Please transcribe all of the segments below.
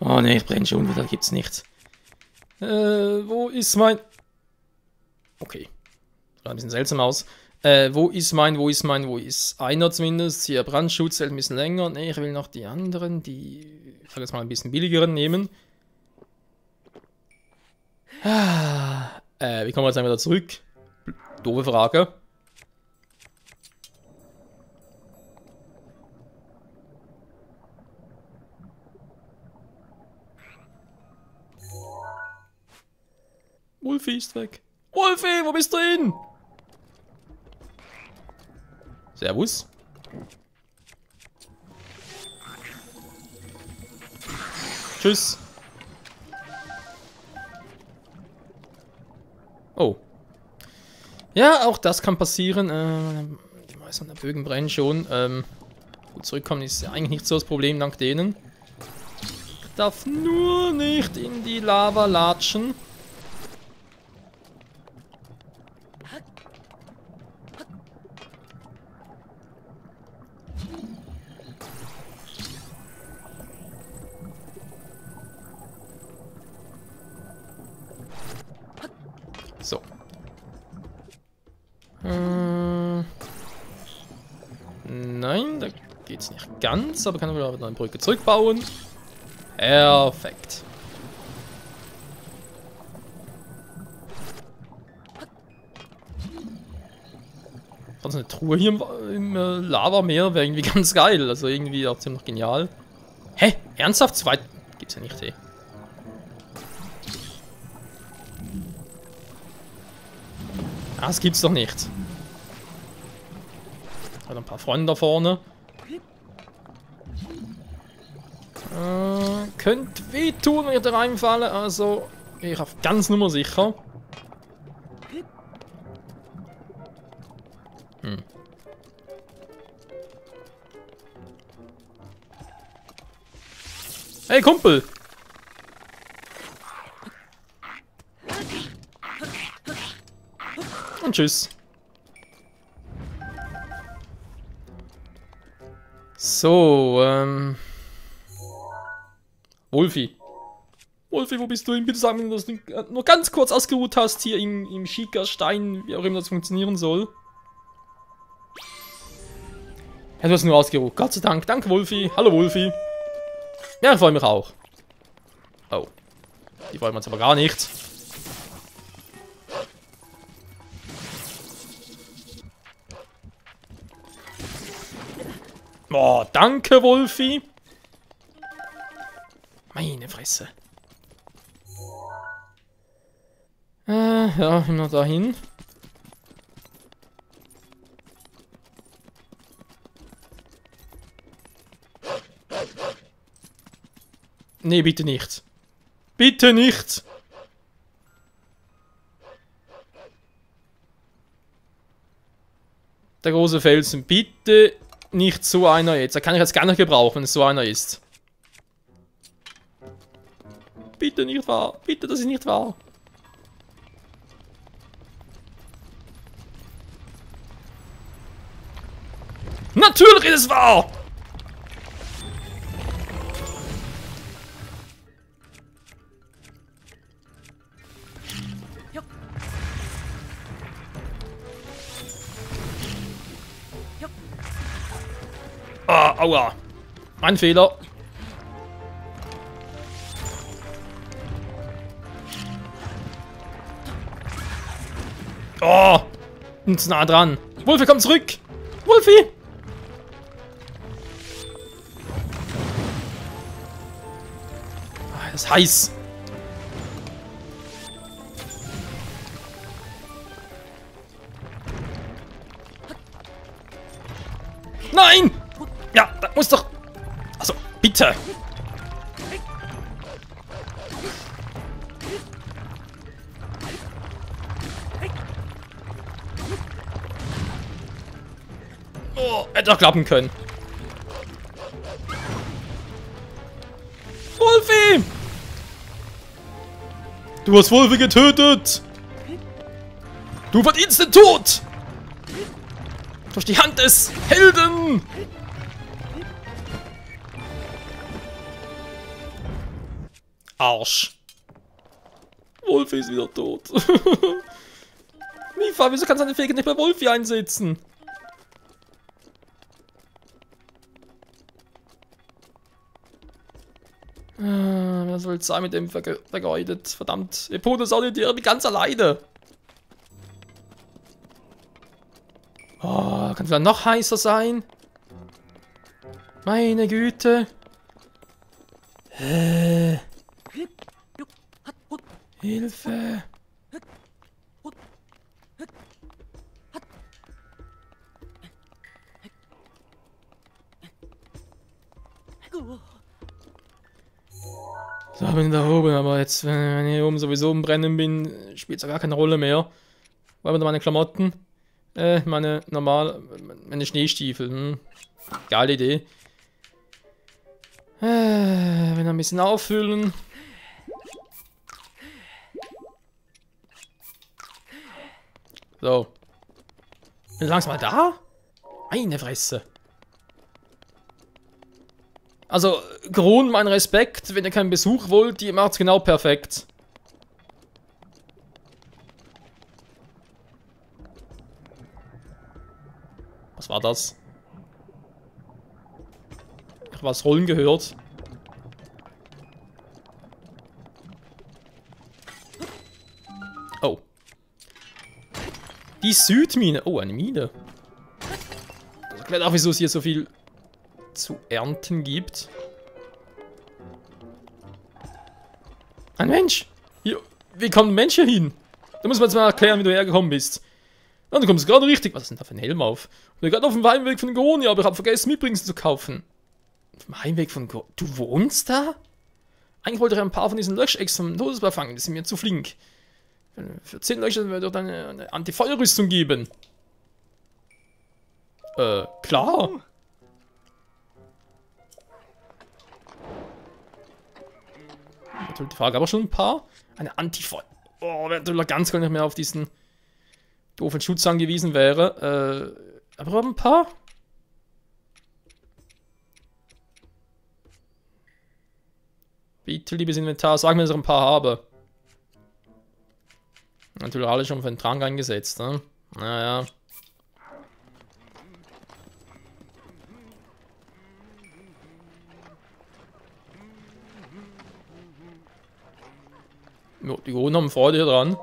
Oh ne, ich brenne schon wieder, gibt's nichts. Wo ist mein... Okay. Sieht ein bisschen seltsam aus. Wo ist einer zumindest? Hier, Brandschutz hält ein bisschen länger. Ne, ich will noch die anderen, die... Ich sag jetzt mal ein bisschen billigeren nehmen. Wie kommen wir jetzt wieder zurück? Doofe Frage. Wolfi ist weg. Wolfi, wo bist du hin? Servus. Tschüss. Oh. Ja, auch das kann passieren. Die meisten der Bögen brennen schon. Gut, zurückkommen ist ja eigentlich nicht so das Problem, dank denen. Ich darf nur nicht in die Lava latschen. So. Nein, da geht's nicht ganz, aber kann man wieder mit einer Brücke zurückbauen. Perfekt. Also eine Truhe hier im Lavameer wäre irgendwie ganz geil. Also irgendwie auch ziemlich genial. Hä? Ernsthaft? Zweit? Gibt's ja nicht, hey. Das gibt's doch nicht. Hat ein paar Freunde da vorne. Könnte wehtun, wenn ich da reinfalle. Also, ich auf ganz Nummer sicher. Hey, Kumpel! Und tschüss. So, Wolfi. Wolfi, wo bist du hin? Bitte sag mir, dass du nur ganz kurz ausgeruht hast hier im Schiekerstein, wie auch immer das funktionieren soll. Ja, du hast nur ausgeruht. Gott sei Dank. Danke, Wolfi. Hallo, Wolfi. Ja, ich freue mich auch. Oh. Die freuen wir uns aber gar nicht. Oh, danke, Wolfi. Meine Fresse. Ja, immer dahin. Nee, bitte nicht. Bitte nicht. Der große Felsen, bitte nicht so einer jetzt. Da kann ich jetzt gar nicht gebrauchen, wenn es so einer ist. Bitte nicht wahr. Bitte, das ist nicht wahr. Natürlich ist es wahr! Ah, aua. Mein Fehler. Oh, uns nah dran. Wolfi, komm zurück. Wolfi. Das ist heiß. Nein! Ja, da muss doch... Also, bitte! Oh, hätte doch klappen können. Wolfi! Du hast Wolfi getötet! Du verdienst den Tod! Durch die Hand des Helden! Arsch. Wolfi ist wieder tot. Mipha, wieso kannst du deine Fähigkeit nicht bei Wolfi einsetzen? Wer soll es sein mit dem vergeudet? Verdammt. Epona ist auch nicht die ganz alleine. Oh, kann es noch heißer sein? Meine Güte. Hilfe. So, bin da oben, aber jetzt, wenn ich hier oben sowieso im Brennen bin, spielt es ja gar keine Rolle mehr. Wo haben wir da meine Klamotten? Meine Schneestiefel. Geile Idee. Wenn ein bisschen auffüllen. So. Bin langsam mal da? Meine Fresse. Also, Kron, mein Respekt, wenn ihr keinen Besuch wollt, die macht's genau perfekt. Was war das? Ich habe was rollen gehört. Oh. Die Südmine. Oh, eine Mine. Das erklärt auch, wieso es hier so viel zu ernten gibt. Ein Mensch! Hier, wie kommt ein Mensch hier hin? Da muss man jetzt mal erklären, wie du hergekommen bist. Ja, du kommst gerade richtig. Was ist denn da für ein Helm auf? Ich bin gerade auf dem Heimweg von Goronia, aber ich habe vergessen, mitbringen zu kaufen. Auf dem Heimweg von Goronia? Du wohnst da? Eigentlich wollte ich ein paar von diesen Löschechs vom Todesball fangen, die sind mir zu flink. Für 10 Löcher wird doch eine Anti-Feuerrüstung geben. Klar. Natürlich die Frage, aber schon ein paar? Eine Anti-Feuer. Oh, wenn natürlich ganz gar nicht mehr auf diesen doofen Schutz angewiesen wäre. Aber ein paar? Bitte, liebes Inventar, sag mir, dass ich ein paar habe. Natürlich alle schon für den Trank eingesetzt, ne? Naja. Ja, die Gonen haben Freude hier dran.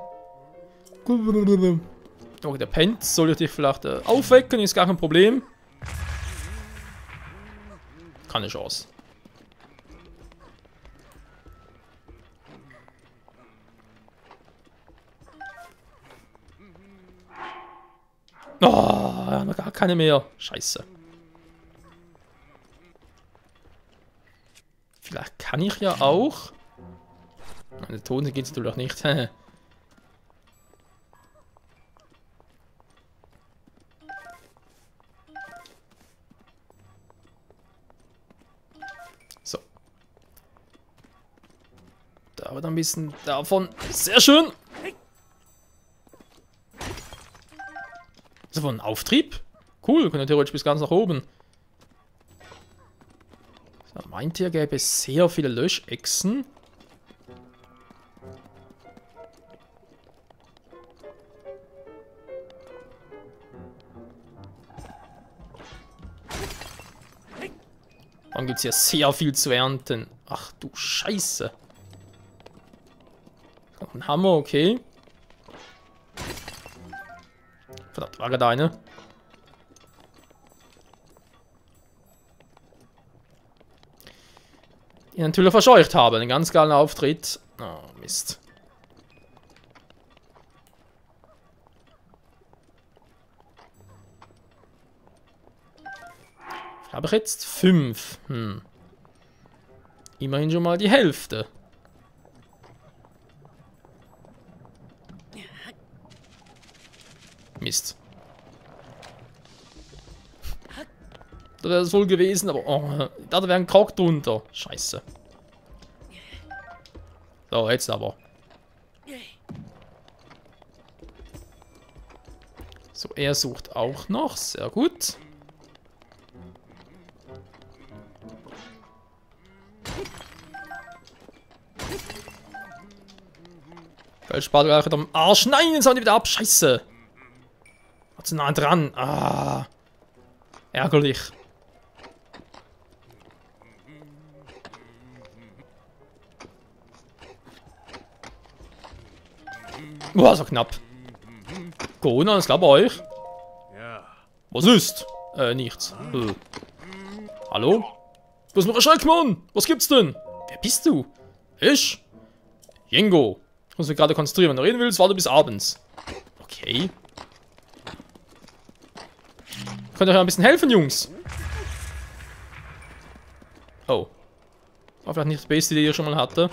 Okay, der pennt. Soll ich dich vielleicht aufwecken? Ist gar kein Problem. Keine Chance. Oh, haben wir gar keine mehr. Scheiße. Vielleicht kann ich ja auch. Meine Tone geht es natürlich nicht. So. Da wird ein bisschen davon. Sehr schön. Ist das wohl ein Auftrieb? Cool, können theoretisch bis ganz nach oben. So, meint ihr, gäbe es sehr viele Löschechsen? Dann gibt es ja sehr viel zu ernten. Ach du Scheiße. Ein Hammer, okay. Verdammt, war gerade eine. Die natürlich verscheucht habe. Einen ganz geilen Auftritt. Oh, Mist. Habe ich jetzt 5. Immerhin schon mal die Hälfte. Mist. Da wäre es wohl gewesen, aber oh, da wäre ein Krog drunter. Scheiße. So, jetzt aber. So, er sucht auch noch. Sehr gut. Spalt gleich wieder am Arsch. Nein, jetzt hauen die wieder ab. Scheiße. War zu nah dran. Ah. Ärgerlich. Boah, so knapp. Corona, ist klar bei euch? Was ist? Nichts. Hallo? Was macht Schreck, Mann? Was gibt's denn? Wer bist du? Ich? Jingo. Ich muss mich gerade konzentrieren. Wenn du reden willst, warte bis abends. Okay. Könnt ihr euch ein bisschen helfen, Jungs? Oh. War vielleicht nicht die beste Idee, die ich schon mal hatte.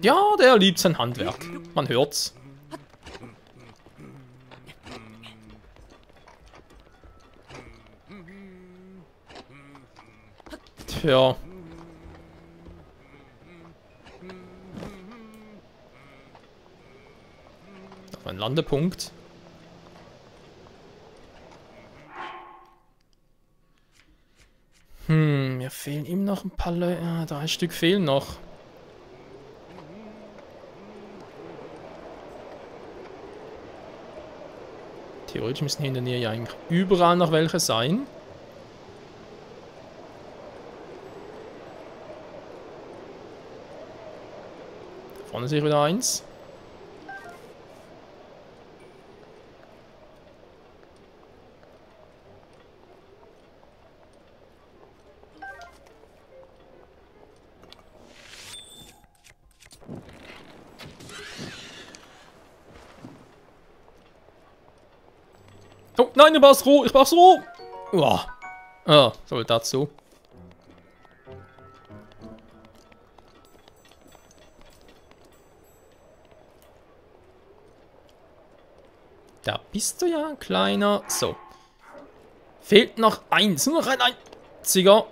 Ja, der liebt sein Handwerk. Man hört's. Tja. Auf ein Landepunkt. Mir fehlen ihm noch ein paar Leute. Ja, 3 Stück fehlen noch. Theoretisch müssen hier in der Nähe ja eigentlich überall noch welche sein. Da vorne sehe ich wieder eins. Oh, nein, ich brauch's roh, ich brauch's roh. Uah. Ah, so dazu. Da bist du ja, ein kleiner. So. Fehlt noch eins. Nur noch ein einziger.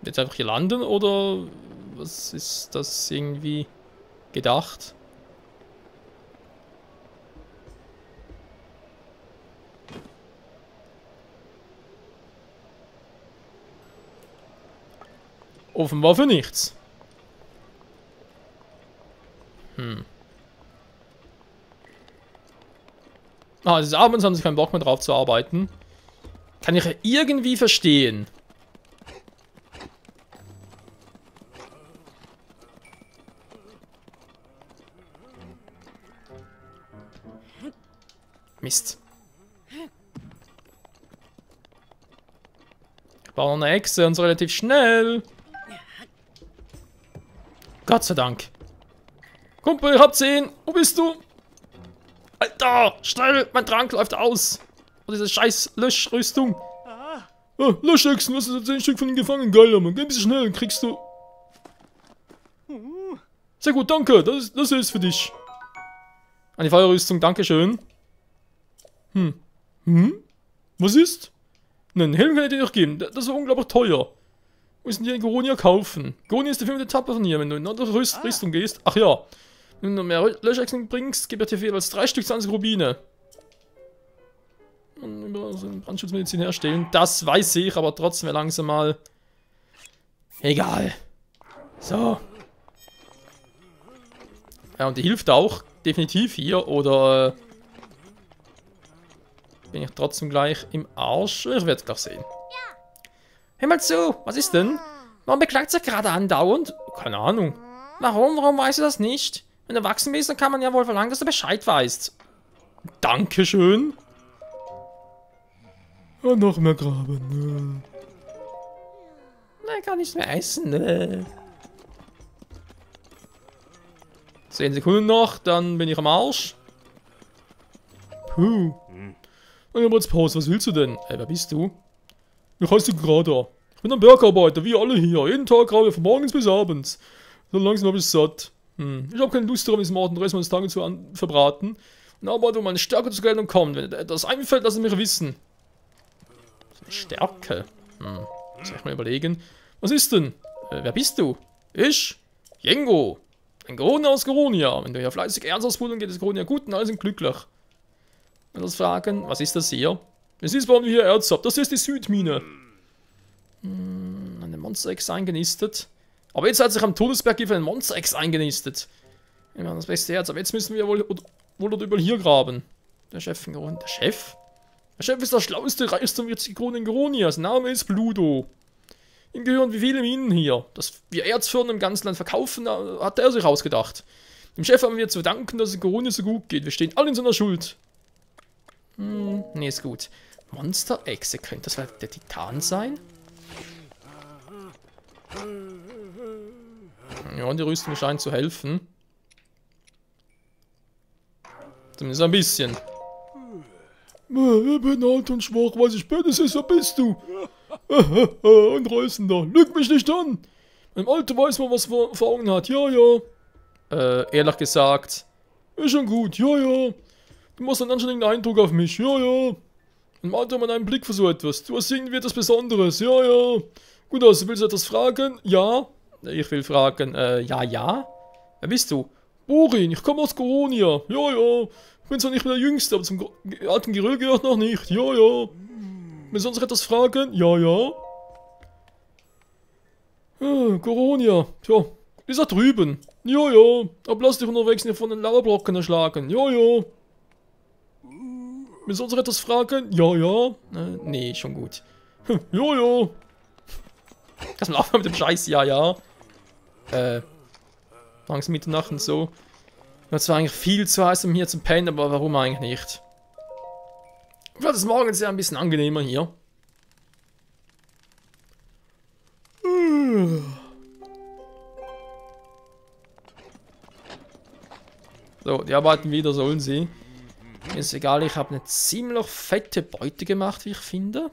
Jetzt einfach hier landen oder was ist das irgendwie gedacht? Offenbar für nichts. Ah, es ist abends, haben sie keinen Bock mehr drauf zu arbeiten. Kann ich ja irgendwie verstehen. Mist. Ich brauche noch eine Echse und so relativ schnell. Gott sei Dank. Kumpel, ich hab 10. Wo bist du? Alter, schnell, mein Trank läuft aus. Und diese scheiß Löschrüstung. Oh, Löschechsen, du hast jetzt 10 Stück von ihnen gefangen. Geil, Mann. Geh ein bisschen schnell, dann kriegst du... Sehr gut, danke. Das ist für dich. Eine Feuerrüstung, dankeschön. Was ist? Nein, Helm kann ich dir nicht geben. Das war unglaublich teuer. Wo müssen die in Goronia kaufen? Goronia ist die 5. Etappe von hier, wenn du in eine andere Rüstung gehst. Ach ja. Wenn du noch mehr Löschechsen bringst, gib dir jeweils 3 Stück 20 Rubine. Und über so eine Brandschutzmedizin herstellen. Das weiß ich, aber trotzdem wäre langsam mal... Egal. So. Ja, und die hilft auch definitiv hier, oder... bin ich trotzdem gleich im Arsch? Ich werde es gleich sehen. Hör mal zu, was ist denn? Warum beklagt sich gerade andauernd? Keine Ahnung. Warum weißt du das nicht? Wenn du erwachsen bist, dann kann man ja wohl verlangen, dass du Bescheid weißt. Dankeschön. Und noch mehr graben. Na, kann nichts mehr essen. 10 Sekunden noch, dann bin ich am Arsch. Puh. Und dann jetzt Pause, was willst du denn? Wer bist du? Ich heiße Grada. Ich bin ein Bergarbeiter, wie alle hier. Jeden Tag gerade von morgens bis abends. So langsam habe ich es satt. Ich habe keine Lust darum, diesen Mord den Rest meines Tages zu verbraten. Und aber, um meine Stärke zur Geltung kommt. Wenn etwas einfällt, lass es mich wissen. Stärke? Soll ich mal überlegen. Was ist denn? Wer bist du? Ich? Jengo. Ein Geronia aus Geronia. Wenn du hier fleißig Erz ausbuddeln, geht es Geronia gut und alle sind glücklich. Und das fragen, was ist das hier? Es ist, warum wir hier Erz haben. Das hier ist die Südmine. Eine Monster-Ex eingenistet. Aber jetzt hat sich am Todesberg hier ein Monster-Ex eingenistet. Wir machen das beste Erz, aber jetzt müssen wir wohl oder über hier graben. Der Chef in Geronia. Der Chef? Der Chef ist der schlauste, reichste und witzige Krone in Geronia. Sein Name ist Bludo. Ihm gehören wie viele Minen hier. Dass wir Erzfirmen im ganzen Land verkaufen, hat er sich ausgedacht. Dem Chef haben wir zu verdanken, dass es in Geronia so gut geht. Wir stehen alle in seiner Schuld. Nee, ist gut. Monster-Echse, könnte das der Titan sein? Ja, die Rüstung scheint zu helfen. Zumindest ein bisschen. Ich bin alt und schwach, weiß ich böse ist, wer bist du? Ein Reißender, lüg mich nicht an! Mein Alter weiß mal, was er vor Augen hat, ja, ja. Ehrlich gesagt. Ist schon gut, ja, ja. Du machst einen anständigen Eindruck auf mich, ja, ja. Mein Alter hat man einen Blick für so etwas. Du hast irgendwie etwas Besonderes, ja, ja. Gut, also willst du etwas fragen? Ja. Ich will fragen, ja, ja. Wer bist du? Borin, ich komme aus Geronia, ja, ja. Ich bin zwar nicht mehr der Jüngste, aber zum alten Geröll gehört noch nicht, ja, ja. Willst du sonst noch etwas fragen? Ja, ja. Geronia, tja, ist da drüben. Ja, ja. Aber lass dich unterwegs nicht von den Lauerblocken erschlagen, ja, ja. Willst du sonst noch etwas fragen? Ja, ja. Nee, schon gut. Ja, ja. Lass mal aufhören mit dem Scheiß, ja, ja. Langsam Mitternacht und so. Es war eigentlich viel zu heiß, um hier zu pennen, aber warum eigentlich nicht? Vielleicht ist morgens ja ein bisschen angenehmer hier. So, die arbeiten wieder, sollen sie. Ist egal, ich habe eine ziemlich fette Beute gemacht, wie ich finde.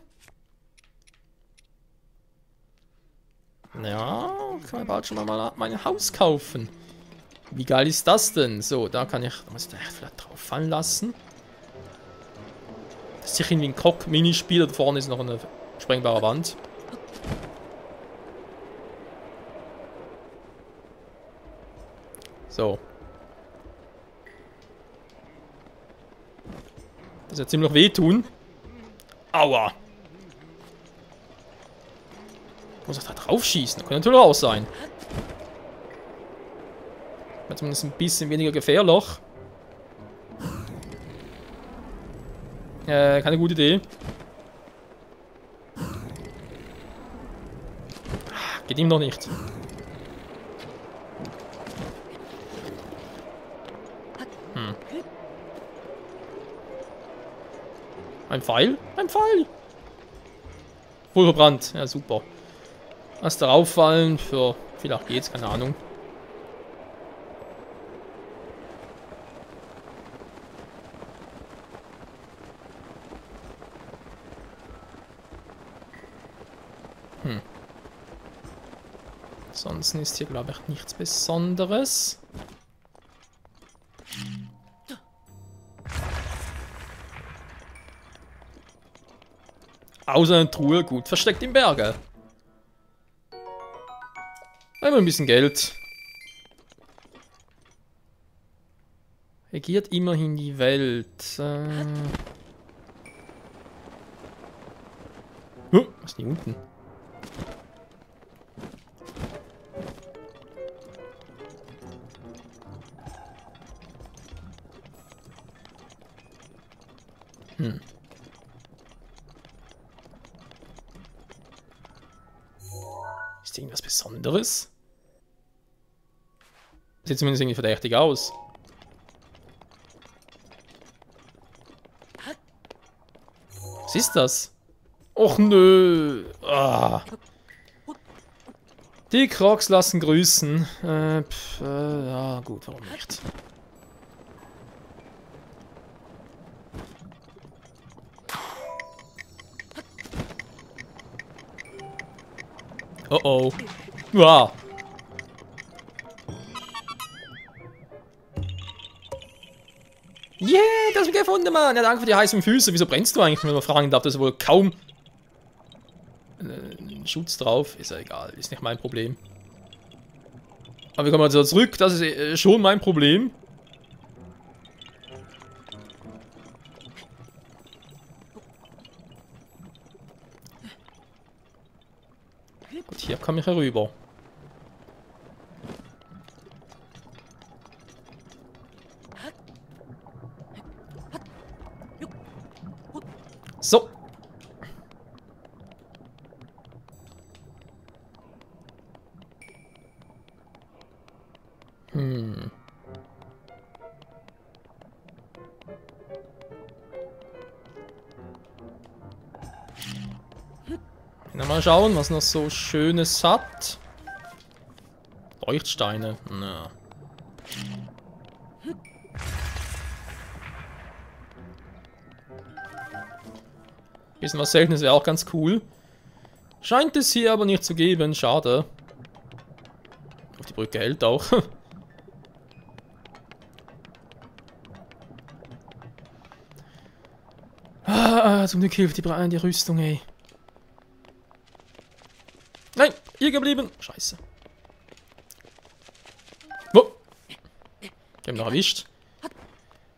Ja, kann man bald schon mal mein Haus kaufen. Wie geil ist das denn? So, da kann ich... Da muss ich echt vielleicht drauf fallen lassen. Das ist sicher irgendwie ein Cock-Minispiel. Da vorne ist noch eine sprengbare Wand. So. Das wird ziemlich wehtun. Aua. Ich muss auch da drauf schießen. Das kann natürlich auch sein. Zumindest ein bisschen weniger gefährlich. Keine gute Idee. Geht ihm noch nicht. Ein Pfeil? Ein Pfeil! Wohl verbrannt. Ja, super. Lass darauf fallen. Für vielleicht geht's, keine Ahnung. Ansonsten ist hier, glaube ich, nichts Besonderes. Außer eine Truhe, gut versteckt im Berge. Einmal ein bisschen Geld. Regiert immerhin die Welt. Was ist die unten? Ist irgendwas Besonderes? Sieht zumindest irgendwie verdächtig aus. Was ist das? Och nö. Ah. Die Crocs lassen grüßen. Ja gut, warum nicht? Oh oh. Wow. Yeah, das hast du gefunden, Mann. Ja, danke für die heißen Füße. Wieso brennst du eigentlich, wenn man fragen darf? Das ist wohl kaum Schutz drauf. Ist ja egal. Ist nicht mein Problem. Aber wir kommen also zurück. Das ist schon mein Problem. Gut, hier komme ich herüber. So. Mal schauen, was noch so Schönes hat. Leuchtsteine. Na. Bisschen was Seltenes wäre auch ganz cool. Scheint es hier aber nicht zu geben. Schade. Auf die Brücke hält auch. Zum Glück hilft die Rüstung, ey. Nein, hier geblieben. Scheiße. Oh. Ich hab ihn noch erwischt.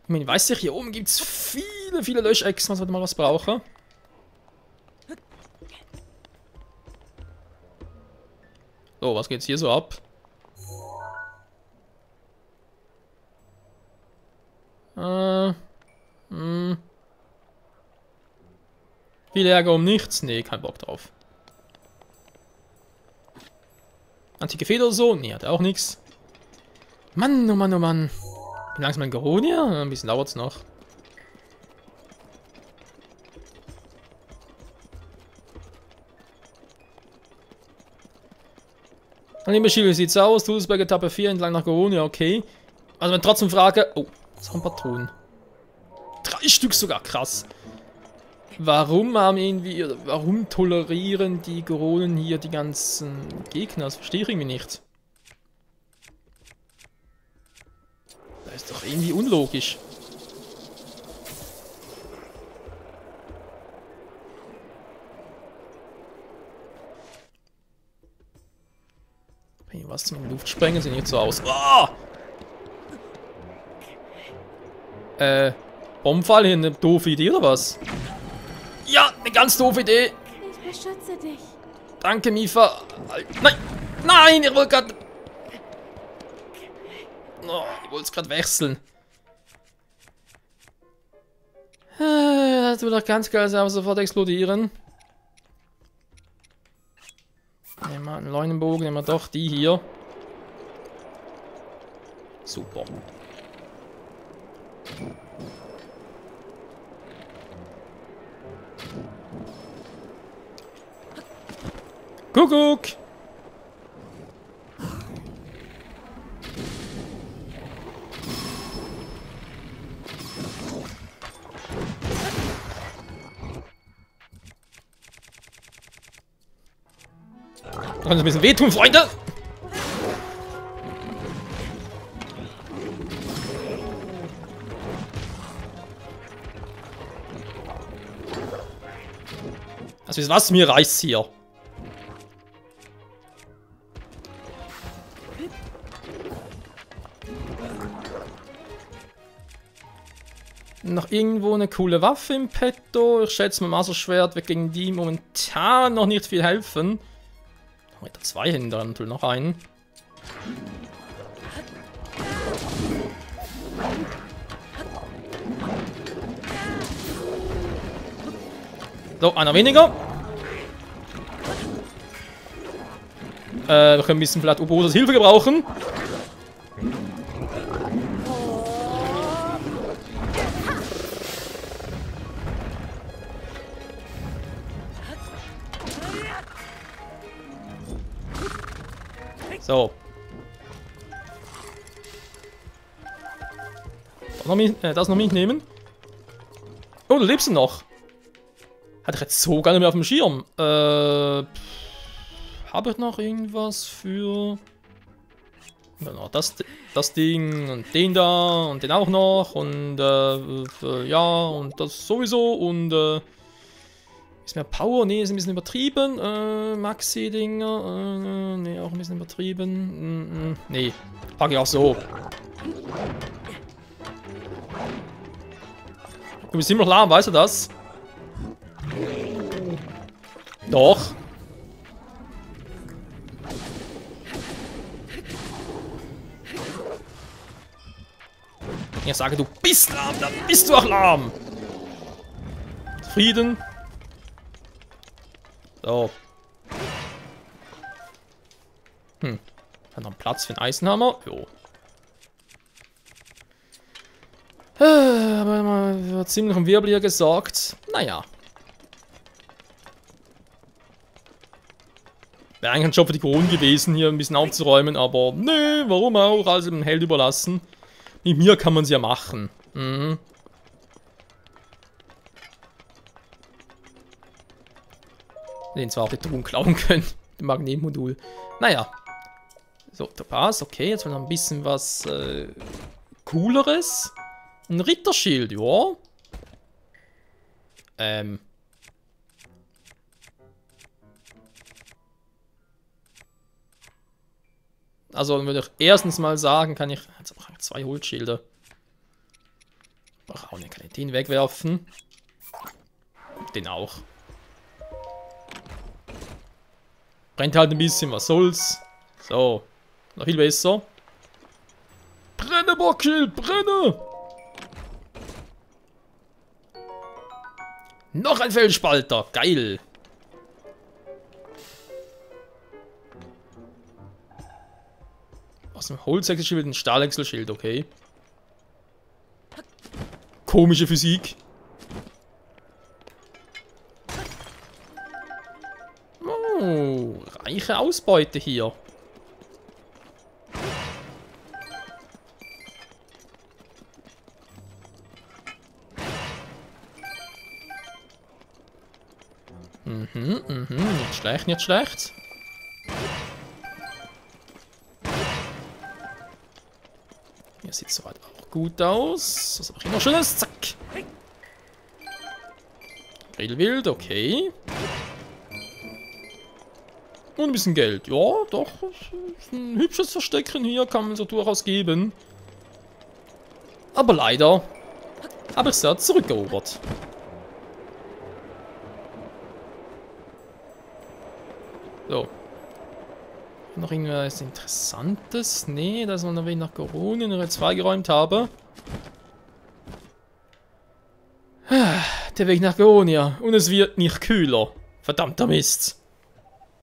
Ich meine, weiß ich, hier oben gibt es viele Löschechsen, was wir mal was brauchen. So, was geht's hier so ab? Viel Ärger um nichts? Nee, kein Bock drauf. Antike Feder oder so? Nee, hat er auch nichts. Mann, oh Mann, oh Mann. Bin langsam in Goronia? Ein bisschen dauert's noch. Liebe Schiele, wie sieht's aus? Todesberg Etappe 4 entlang nach Goronia, okay. Also wenn ich trotzdem frage... Oh, das haben Patronen. 3 Stück sogar, krass. Warum haben irgendwie... Warum tolerieren die Goronen hier die ganzen Gegner? Das verstehe ich irgendwie nicht. Das ist doch irgendwie unlogisch. Was zum Luftsprengen sieht nicht so aus. Oh! Bombenfall hier, eine doofe Idee oder was? Ja, eine ganz doofe Idee. Ich beschütze dich. Danke, Mifa. Nein! Nein, ich wollte gerade... Oh, ich wollte es gerade wechseln. Das wird doch ganz geil sein, aber sofort explodieren. Nehmen wir einen Leunenbogen, nehmen wir doch die hier. Super. Kuckuck! Kann es ein bisschen wehtun, Freunde! Also wisst ihr was? Mir reicht's hier. Noch irgendwo eine coole Waffe im Petto. Ich schätze, mein Maserschwert wird gegen die momentan noch nicht viel helfen. Weiter 2 Händer, natürlich noch einen. So, einer weniger. Wir können ein bisschen vielleicht Obosas Hilfe gebrauchen. So. Das noch mitnehmen. Oh, du lebst noch. Hatte ich jetzt so gar nicht mehr auf dem Schirm. Habe ich noch irgendwas für... Und dann noch das Ding und den da und den auch noch und ja und das sowieso und ist mehr Power? Nee, ist ein bisschen übertrieben. Maxi-Dinger. Nee, auch ein bisschen übertrieben. Nee, packe ich auch so. Du bist immer noch lahm, weißt du das? Doch. Ich sage, du bist lahm, dann bist du auch lahm. Frieden. So. Hat noch Platz für einen Eisenhammer? Jo. Aber man wird ziemlich im Wirbel hier gesagt. Naja. Wäre eigentlich ein Job für die Kronen gewesen, hier ein bisschen aufzuräumen, aber nee, warum auch? Also dem Held überlassen. Mit mir kann man es ja machen. Mhm. Den zwar auch die Truhen klauen können. Dem Magnetmodul. Naja. So, Topaz, okay, jetzt noch ein bisschen was Cooleres. Ein Ritterschild, ja. Also würde ich erstens mal sagen, kann ich. Jetzt brauche ich 2 Holzschilde. Brauche auch nicht, kann ich den wegwerfen. Den auch. Brennt halt ein bisschen, was soll's. So. Noch viel besser. Brenne, Bockschild, brenne! Noch ein Felsspalter, geil! Aus dem Holzwechselschild ein Stahlwechselschild, okay. Komische Physik. Oh, reiche Ausbeute hier. Nicht schlecht, nicht schlecht. Hier sieht es soweit auch gut aus. Was habe ich noch Schönes? Zack. Grillwild, okay. Und ein bisschen Geld. Ja, doch. Ein hübsches Verstecken hier kann man so durchaus geben. Aber leider habe ich es ja zurückerobert. So. Noch irgendwas Interessantes? Nee, dass man noch wenig nach Corona noch jetzt freigeräumt habe. Der Weg nach Gonia. Und es wird nicht kühler. Verdammter Mist.